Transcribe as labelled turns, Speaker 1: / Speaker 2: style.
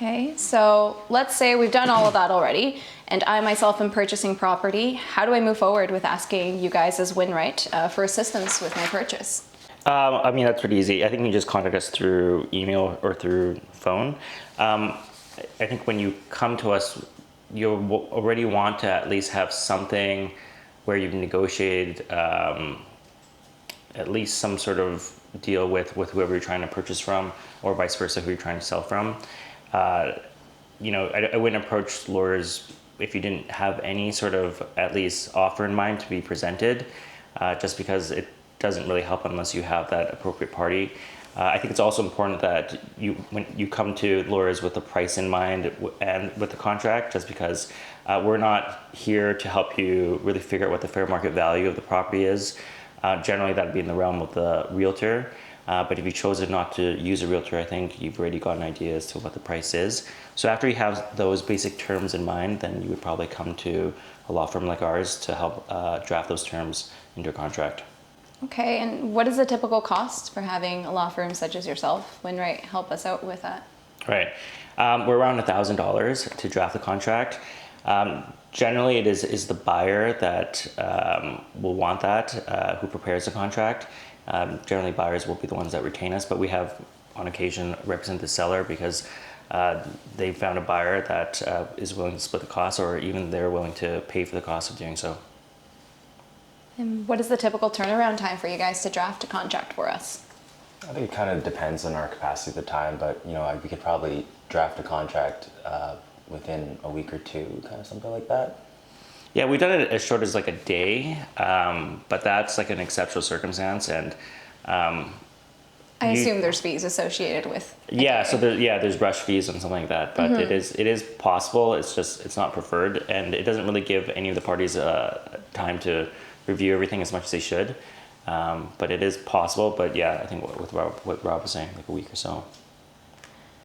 Speaker 1: Okay, so let's say we've done all of that already, and I myself am purchasing property. How do I move forward with asking you guys as Winright for assistance with my purchase?
Speaker 2: That's pretty easy. I think you just contact us through email or through phone. I think when you come to us, you already want to at least have something where you've negotiated at least some sort of deal with whoever you're trying to purchase from, or vice versa, who you're trying to sell from. I wouldn't approach lawyers if you didn't have any sort of at least offer in mind to be presented, just because it doesn't really help unless you have that appropriate party. I think it's also important that when you come to lawyers with the price in mind and with the contract, just because we're not here to help you really figure out what the fair market value of the property is. Generally, that'd be in the realm of the realtor. But if you chose not to use a realtor, I think you've already got an idea as to what the price is. So after you have those basic terms in mind, then you would probably come to a law firm like ours to help draft those terms into a contract.
Speaker 1: Okay, and what is the typical cost for having a law firm such as yourself, Winright, help us out with that?
Speaker 2: Right. We're around $1,000 to draft the contract. Generally, it is the buyer that will want that, who prepares the contract. Generally, buyers will be the ones that retain us, but we have, on occasion, represent the seller because they found a buyer that is willing to split the cost, or even they're willing to pay for the cost of doing so.
Speaker 1: And what is the typical turnaround time for you guys to draft a contract for us?
Speaker 3: I think it kind of depends on our capacity at the time, but we could probably draft a contract within a week or two, kind of something like that.
Speaker 2: Yeah, we've done it as short as like a day, but that's like an exceptional circumstance, and
Speaker 1: I assume there's fees associated with.
Speaker 2: Yeah, so there's rush fees and something like that, but it is possible. It's not preferred, and it doesn't really give any of the parties time to review everything as much as they should. But it is possible. But yeah, I think what Rob was saying, like a week or so.